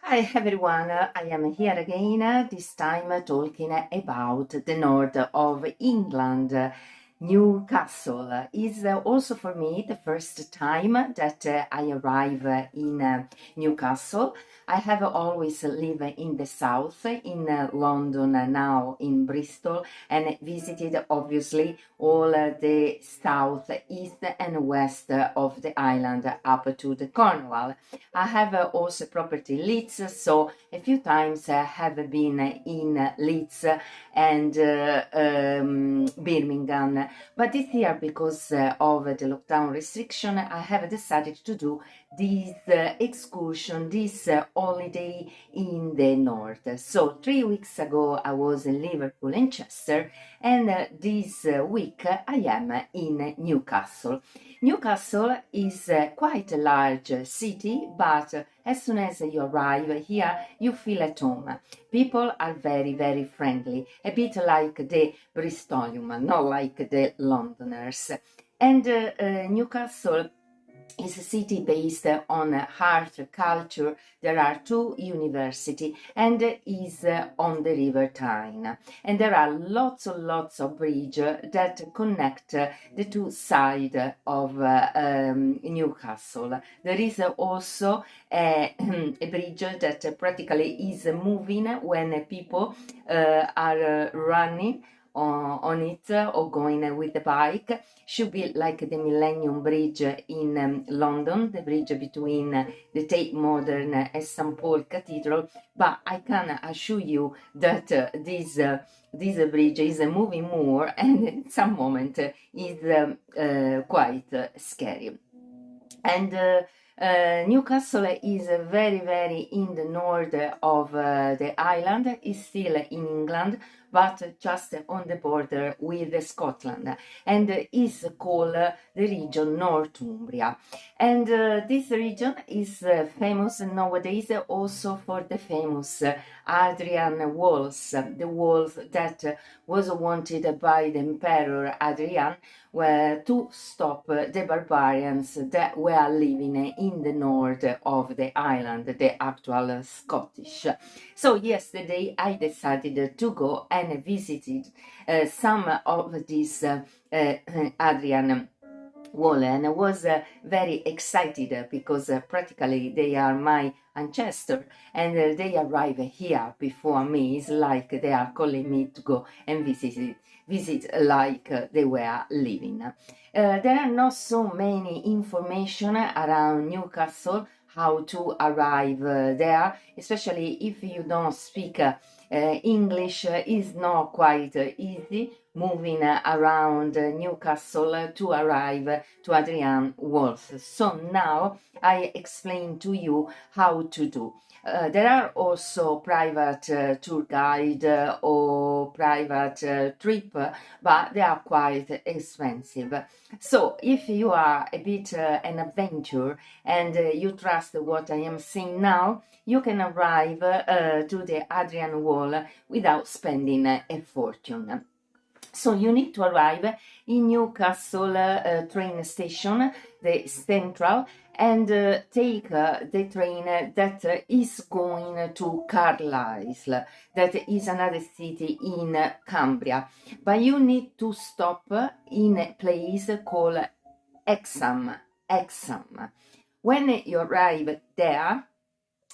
Hi everyone, I am here again, this time talking about the north of England. Newcastle is also for me the first time that I arrive in Newcastle. I have always lived in the south, in London, now in Bristol, and visited obviously all the south, east, and west of the island up to the Cornwall. I have also property in Leeds, so a few times I have been in Leeds and Birmingham. But this year, because of the lockdown restriction, I have decided to do this excursion, this holiday in the north. So 3 weeks ago, I was in Liverpool and Chester, and this week I am in Newcastle. Newcastle is quite a large city, but as soon as you arrive here, you feel at home. People are very, very friendly, a bit like the Bristolium, not like the Londoners. And Newcastle is a city based on art, culture. There are two universities and is on the River Tyne. And there are lots of bridges that connect the two sides of Newcastle. There is also a bridge that practically is moving when people are running on it or going with the bike. Should be like the Millennium Bridge in London, the bridge between the Tate Modern and St. Paul Cathedral, but I can assure you that this bridge is moving more and at some moment is quite scary. And Newcastle is very, very in the north of the island. It's still in England, but just on the border with Scotland, and is called the region Northumbria. And this region is famous nowadays also for the famous Adrian walls, the walls that was wanted by the Emperor Adrian to stop the barbarians that were living in the north of the island, the actual Scottish. So yesterday I decided to go and visited some of these Adrian wall, and I was very excited because practically they are my ancestor, and they arrive here before me. It's like they are calling me to go and visit like they were living. There are not so many information around Newcastle, how to arrive there, especially if you don't speak English. Is not quite easy moving around Newcastle to arrive to Adrian Walls. So now I explain to you how to do. There are also private tour guide or private trip, but they are quite expensive. So if you are a bit an adventure and you trust what I am saying now, you can arrive to the Adrian Wall without spending a fortune. So you need to arrive in Newcastle train station, the central, and take the train that is going to Carlisle, that is another city in Cumbria. But you need to stop in a place called Exham. When you arrive there,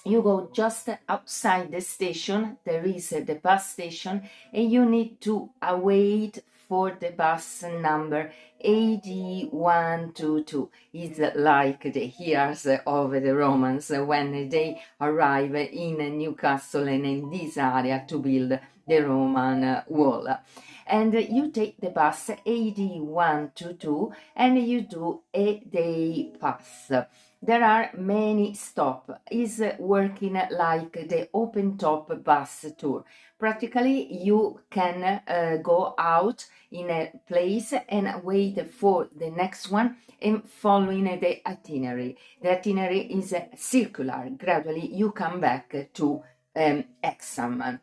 you go just outside the station. There is the bus station, and you need to wait for the bus number AD122. It's like the years of the Romans when they arrive in Newcastle and in this area to build the Roman wall. And you take the bus AD122 and you do a day pass. There are many stops. Is working like the open top bus tour. Practically, you can go out in a place and wait for the next one and following the itinerary. The itinerary is circular. Gradually, you come back to Exham.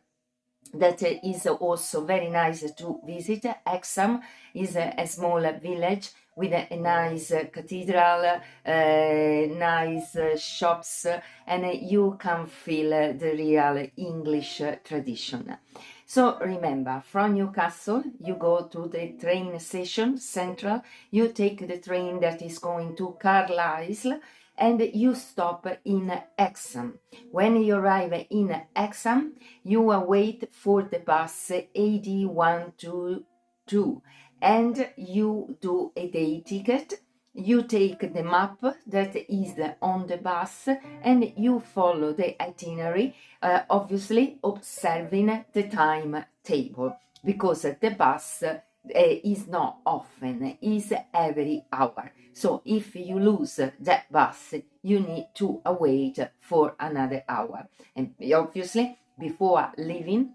that is also very nice to visit. Exham is a small village with a nice cathedral, nice shops, and you can feel the real English tradition. So remember, from Newcastle, you go to the train station, Central, you take the train that is going to Carlisle, and you stop in Exham. When you arrive in Exham, you wait for the bus AD122, and you do a day ticket. You take the map that is on the bus and you follow the itinerary, obviously observing the timetable, because the bus is not often, is every hour. So if you lose that bus, you need to wait for another hour. And obviously, before leaving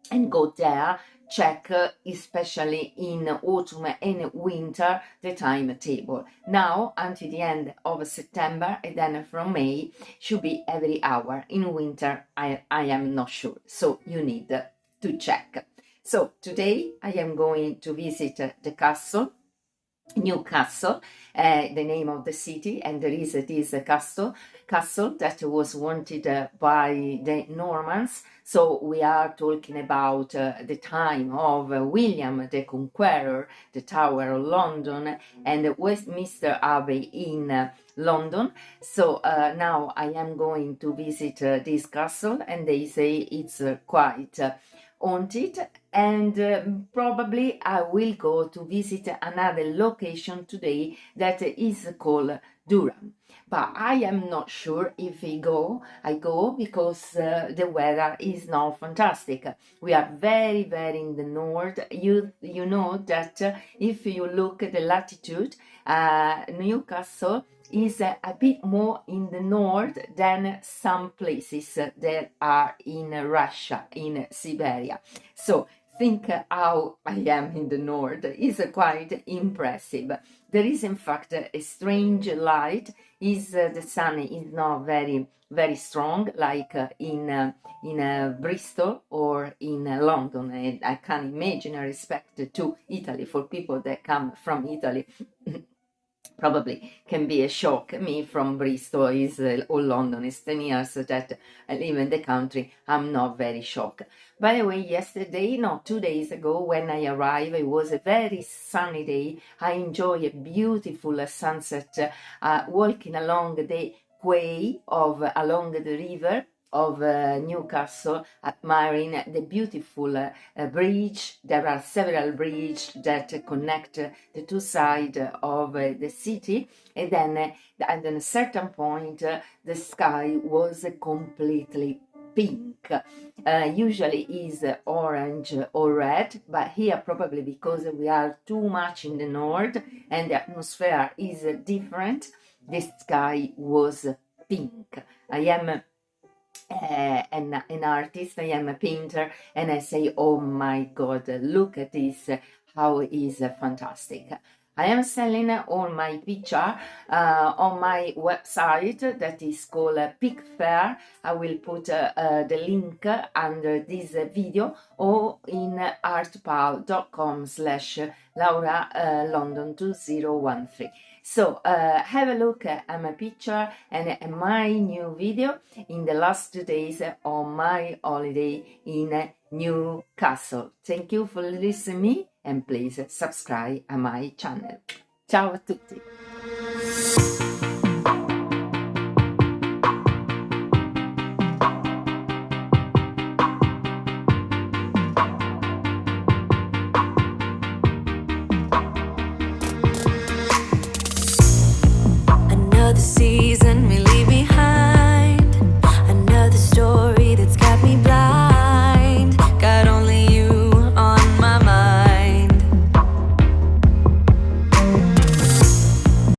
and go there, check, especially in autumn and winter, the timetable. Now, until the end of September, and then from May, should be every hour. In winter, I am not sure, so you need to check. So today I am going to visit the castle, Newcastle, the name of the city, and there is this castle that was wanted by the Normans. So we are talking about the time of William the Conqueror, the Tower of London, and Westminster Abbey in London. So now I am going to visit this castle, and they say it's quite haunted, and probably I will go to visit another location today that is called Durham. But I am not sure if I go because the weather is not fantastic. We are very, very in the north. You know that if you look at the latitude, Newcastle is a bit more in the north than some places that are in Russia, in Siberia. So think how I am in the north. It's quite impressive. There is in fact a strange light. The sun is not very, very strong like in Bristol or in London. And I can imagine respect to Italy, for people that come from Italy. Probably can be a shock. Me from Bristol or London is 10 years that I live in the country. I'm not very shocked. By the way, 2 days ago when I arrived, it was a very sunny day. I enjoy a beautiful sunset walking along the quay along the river of Newcastle, admiring the beautiful bridge. There are several bridges that connect the two sides of the city, and then at a certain point the sky was completely pink. Usually is orange or red, but here probably because we are too much in the north and the atmosphere is different, the sky was pink. I am an artist, I am a painter, and I say, oh my god, look at this, how is fantastic. I am selling all my picture on my website that is called Pic Fair. I will put the link under this video, or in artpal.com/Laura London 2013. So have a look at my picture and my new video in the last 2 days on my holiday in Newcastle. Thank you for listening to me, and please subscribe a my channel. Ciao a tutti! Another season.